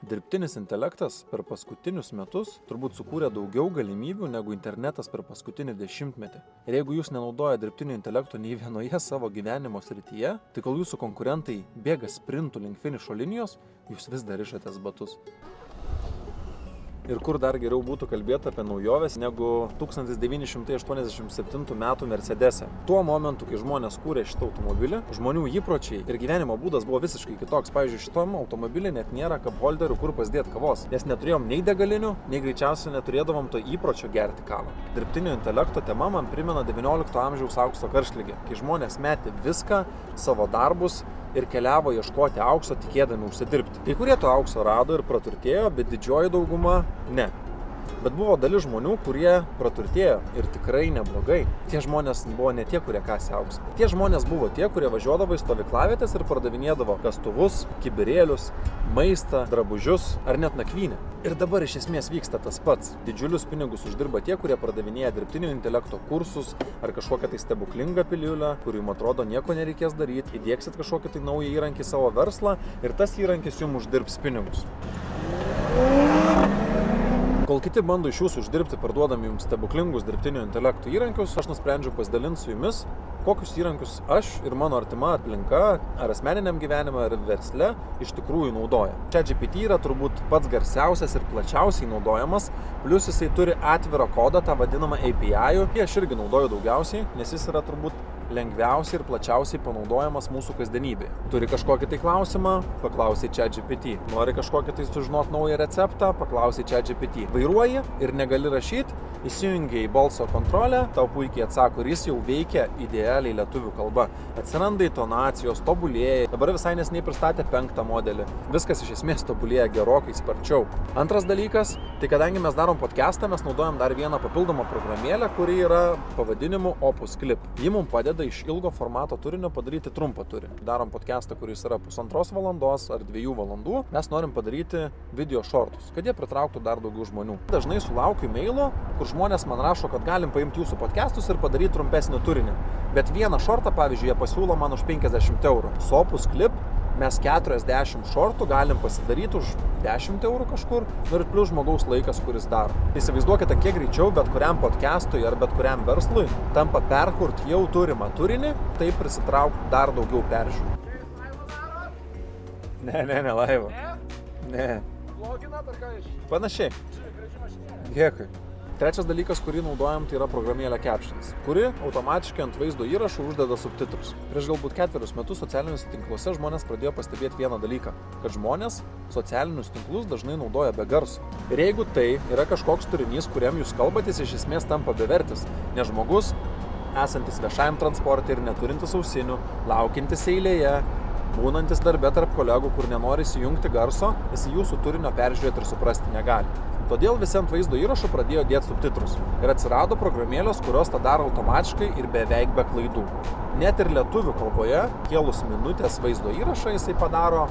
Dirbtinis intelektas per paskutinius metus turbūt sukūrė daugiau galimybių negu internetas per paskutinį 10-metį. Ir jeigu jūs nenaudoja dirbtinio intelekto nei vienoje savo gyvenimo srityje, tai kol jūsų konkurentai bėga sprintų link finišo linijos, jūs vis dar rišatės batus. Ir kur dar geriau būtų kalbėti apie naujoves negu 1987 metų Mercedese. Tuo momentu, kai žmonės kūrė šitą automobilį, žmonių įpročiai ir gyvenimo būdas buvo visiškai kitoks. Pavyzdžiui, šitam automobilį net nėra cup holderių, kur pasidėti kavos. Nes neturėjom nei degalinių, nei greičiausiai neturėdavom to įpročio gerti kavą. Dirbtinio intelekto tema man primena 19 amžiaus aukso karštlygį, kai žmonės metė viską, savo darbus ir keliavo ieškoti aukso, tikėdami užsidirbti. Kai kurie to aukso rado ir praturtėjo, bet didžioji dauguma ne. Bet buvo dalis žmonių, kurie praturtėjo ir tikrai neblogai. Tie žmonės buvo ne tie, kurie kasė auksą. Tie žmonės buvo tie, kurie važiuodavo į stovyklavietės ir pardavinėdavo kastuvus, kibirėlius, maistą, drabužius ar net nakvynę. Ir dabar iš esmės vyksta tas pats. Didžiulius pinigus uždirba tie, kurie pardavinėja dirbtinio intelekto kursus ar kažkokią tai stebuklingą piliulę, kur jums atrodo nieko nereikės daryti, įdieksit kažkokį tai naują įrankį savo verslą ir tas įrankis jums uždirbs pinigus. Kol kiti bando iš jūsų uždirbti parduodami jums stebuklingus dirbtinio intelekto įrankius, aš nusprendžiau pasidalinti su jumis, kokius įrankius aš ir mano artima aplinka ar asmeniniam gyvenime ar versle iš tikrųjų naudoja. ChatGPT yra turbūt pats garsiausias ir plačiausiai naudojamas, plus jisai turi atvirą kodą, tą vadinamą API-ų. Aš irgi naudoju daugiausiai, nes jis yra turbūt lengviausiai ir plačiausiai panaudojamas mūsų kasdienybėje. Turi kažkokį tai klausimą, paklausai ChatGPT. Nori kažkokį tai sužinoti naują receptą, paklausai ChatGPT. Vairuoji ir negali rašyti, įsijungi į balso kontrolę, tau puikiai atsako ir jis jau veikia idealiai lietuvių kalba. Atsiranda intonacijos, tobulėja. Dabar visai neseniai pristatė 5 modelį. Viskas iš esmės tobulėja gerokai sparčiau. Antras dalykas, tai kadangi mes darom podcastą, mes naudojam dar vieną papildomą programėlę, kuri yra pavadinimu Opus Clip. Ji mums padeda iš ilgo formato turinio padaryti trumpą turinį. Darom podcastą, kuris yra 1,5 valandos ar 2 valandų. Mes norim padaryti video shortus, kad jie pritrauktų dar daugiau žmonių. Dažnai sulaukiu mailo, kur žmonės man rašo, kad galim paimti jūsų podcastus ir padaryti trumpesnį turinį. Bet vieną shortą, pavyzdžiui, jie pasiūlo man už 50 eurų. Su Opus Clip mes 40 shortų galim pasidaryti už 10 eurų kažkur ir plus žmogaus laikas, kuris daro. Įsivaizduokite, kiek greičiau bet kuriam podcastui ar bet kuriam verslui tampa perkurti jau turimą turinį, tai prisitraukti dar daugiau peržiūrų. Ne laivo. Ne. Bloginat ar ką iš? Panašiai. Dėkui. Trečias dalykas, kurį naudojam, tai yra programėlė Captions, kuri automatiškai ant vaizdo įrašų uždeda subtitrus. Prieš galbūt 4 metus socialiniuose tinkluose žmonės pradėjo pastebėti vieną dalyką, kad žmonės socialinius tinklus dažnai naudoja be garso. Ir jeigu tai yra kažkoks turinys, kuriam jūs kalbatės, iš esmės tampa bevertis, nes žmogus, esantis viešajam transporte ir neturintis ausinių, laukintis eilėje, būnantis darbe tarp kolegų, kur nenori įsijungti garso, jis jūsų turinio peržiūrėti ir suprasti negali. Todėl visi ant vaizdo įrašų pradėjo dėti subtitrus. Ir atsirado programėlės, kurios tą daro automatiškai ir beveik be klaidų. Net ir lietuvių kalboje, kėlus minutės vaizdo įrašą, jisai padaro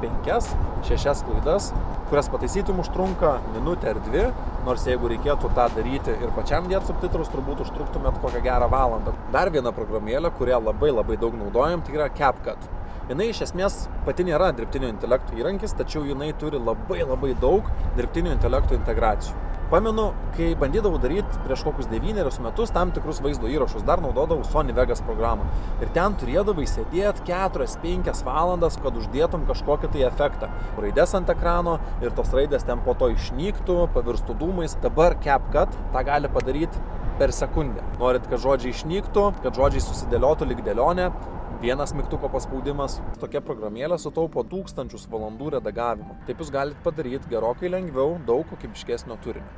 5-6 klaidas, kurias pataisyti užtrunka minutę ar 2, nors jeigu reikėtų tą daryti ir pačiam dėti subtitrus, turbūt užtruktumėt kokią gerą valandą. Dar viena programėlė, kurią labai daug naudojam, tai yra CapCut. Jinai iš esmės pati nėra dirbtinio intelekto įrankis, tačiau jinai turi labai daug dirbtinio intelekto integracijų. Pamenu, kai bandydavau daryti prieš kokius 9 metus tam tikrus vaizdo įrašus, dar naudodavau Sony Vegas programą. Ir ten turėdavai sėdėti 4-5 valandas, kad uždėtum kažkokį tai efektą. Raidės ant ekrano ir tos raidės ten po to išnyktų, pavirstų dūmais. Dabar CapCut tą gali padaryti per sekundę. Norit, kad žodžiai išnyktų, kad žodžiai susidėliotų lyg dėlionė, vienas mygtuko paspaudimas. Tokia programėlė sutaupo 1000 valandų redagavimo. Taip jūs galite padaryti gerokai lengviau, daug kokybiškesnio turinio.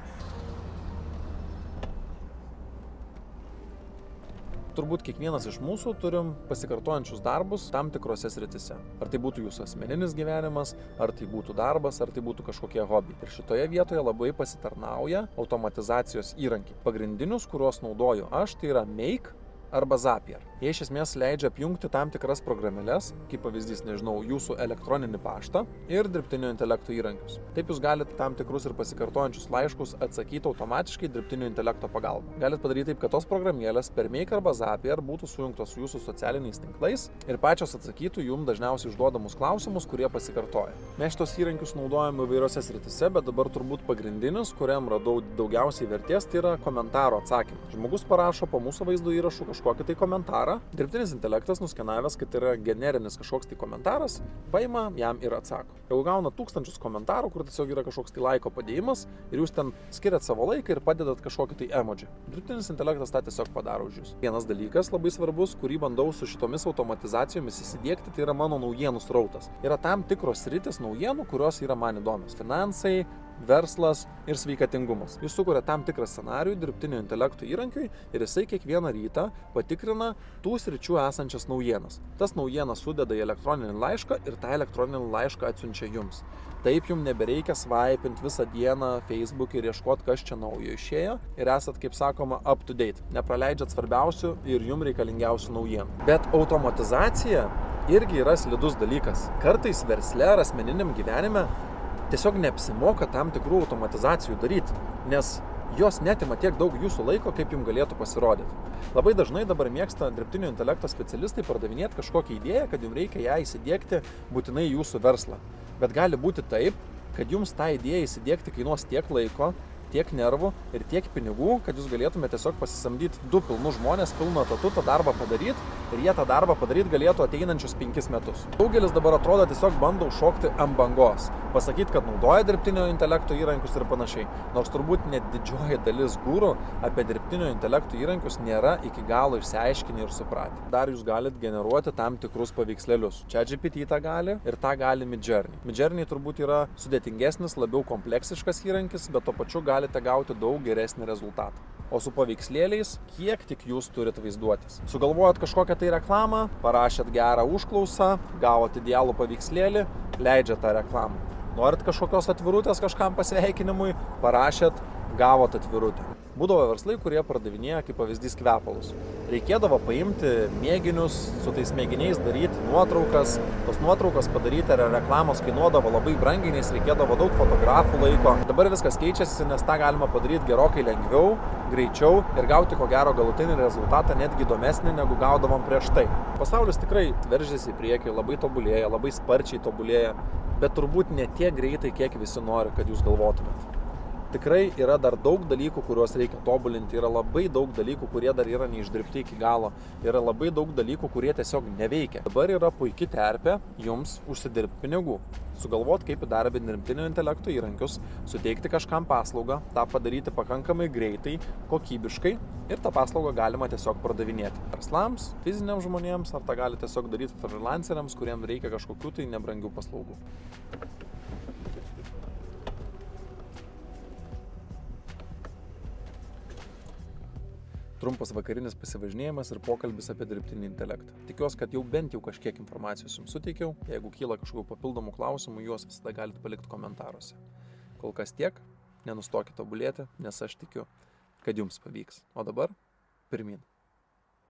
Turbūt kiekvienas iš mūsų turim pasikartojančius darbus tam tikrose sritise. Ar tai būtų jūsų asmeninis gyvenimas, ar tai būtų darbas, ar tai būtų kažkokie hobiai. Ir šitoje vietoje labai pasitarnauja automatizacijos įrankiai. Pagrindinius, kuriuos naudoju aš, tai yra Make arba Zapier. Jie iš esmės leidžia apjungti tam tikras programėles, kaip pavyzdys, nežinau, jūsų elektroninį paštą ir dirbtinio intelekto įrankius. Taip jūs galite tam tikrus ir pasikartojančius laiškus atsakyti automatiškai dirbtinio intelekto pagalba. Galite padaryti taip, kad tos programėlės per Make arba Zapier būtų sujungtos su jūsų socialiniais tinklais ir pačios atsakytų jums dažniausiai užduodamus klausimus, kurie pasikartoja. Mes šitos įrankius naudojame įvairiose srityse, bet dabar turbūt pagrindinis, kuriam radau daugiausiai vertės, tai yra komentaro atsakymas. Žmogus parašo po mūsų vaizdo įrašų kažkokį tai komentarą. Dirbtinis intelektas nuskenavęs, kad yra generinis kažkoks tai komentaras, paima jam ir atsako. Jeigu gauna tūkstančius komentarų, kur tiesiog yra kažkoks tai laiko padėjimas ir jūs ten skiriat savo laiką ir padedat kažkokį tai emoji. Dirbtinis intelektas tą tiesiog padaro už jūs. Vienas dalykas labai svarbus, kurį bandau su šitomis automatizacijomis įsidiegti, tai yra mano naujienų srautas. Yra tam tikros sritys naujienų, kurios yra man įdomios. Finansai, verslas ir sveikatingumas. Jūs sukuria tam tikrą scenarijų dirbtinio intelekto įrankiui ir jisai kiekvieną rytą patikrina tų sričių esančias naujienas. Tas naujienas sudeda į elektroninį laišką ir tą elektroninį laišką atsiunčia jums. Taip jums nebereikia svaipinti visą dieną Facebook ir ieškoti, kas čia naujo išėjo ir esat, kaip sakoma, up to date. Nepraleidžiat svarbiausių ir jums reikalingiausių naujienų. Bet automatizacija irgi yra slidus dalykas. Kartais versle ar asmeniniam gyvenime tiesiog neapsimoka tam tikrų automatizacijų daryti, nes jos netima tiek daug jūsų laiko, kaip jums galėtų pasirodyti. Labai dažnai dabar mėgsta dirbtinio intelekto specialistai pardavinėti kažkokią idėją, kad jums reikia ją įsidiegti būtinai į jūsų verslą. Bet gali būti taip, kad jums tą idėją įsidiegti kainuos tiek laiko, tiek nervų ir tiek pinigų, kad jūs galėtumėte tiesiog pasisamdyti 2 pilnus žmonės pilnu etatu tą darbą padaryti ir jie tą darbą padaryti galėtų ateinančius 5 metus. Daugelis dabar atrodo tiesiog bando šokti ant bangos, pasakyti, kad naudoja dirbtinio intelekto įrankius ir panašiai. Nors turbūt net didžioji dalis gūrų apie dirbtinio intelekto įrankius nėra iki galo išsiaiškinę ir supratę. Dar jūs galite generuoti tam tikrus paveikslėlius. ChatGPT tą gali ir tą gali Midjourney. Midjourney turbūt yra sudėtingesnis, labiau kompleksiškas įrankis, bet to pačiu galite gauti daug geresnį rezultatą. O su paveikslėliais, kiek tik jūs turite vaizduotis. Sugalvojot kažkokią tai reklamą, parašėt gerą užklausą, gavot idealų paveikslėlį, leidžiat tą reklamą. Norit kažkokios atvirutės kažkam pasveikinimui, parašėt, gavot atvirutę. Būdavo verslai, kurie pardavinėja kaip pavyzdys kvepalus. Reikėdavo paimti mėginius, su tais mėginiais daryti nuotraukas. Tos nuotraukas padaryti ar reklamos kainuodavo labai brangiai, nes reikėdavo daug fotografų laiko. Dabar viskas keičiasi, nes tą galima padaryti gerokai lengviau, greičiau ir gauti ko gero galutinį rezultatą netgi įdomesnį, negu gaudavom prieš tai. Pasaulis tikrai veržiasi į priekį, labai tobulėja, labai sparčiai tobulėja, bet turbūt ne tiek greitai, kiek visi nori, kad jūs galvotumėt. Tikrai yra dar daug dalykų, kuriuos reikia tobulinti, yra labai daug dalykų, kurie dar yra neišdirbti iki galo, yra labai daug dalykų, kurie tiesiog neveikia. Dabar yra puikia terpė jums užsidirbti pinigų, sugalvot, kaip įdarbinti dirbtinio intelekto įrankius, suteikti kažkam paslaugą, tą padaryti pakankamai greitai, kokybiškai ir tą paslaugą galima tiesiog pardavinėti. Verslams, fiziniams žmonėms, ar tą gali tiesiog daryti freelanceriams, kuriems reikia kažkokių tai nebrangių paslaugų. Trumpas vakarinis pasivažinėjimas ir pokalbis apie dirbtinį intelektą. Tikiuosi, kad jau bent jau kažkiek informacijos jums suteikiau. Jeigu kyla kažkokių papildomų klausimų, juos visada galite palikti komentaruose. Kol kas tiek, nenustokite tobulėti, nes aš tikiu, kad jums pavyks. O dabar pirmyn.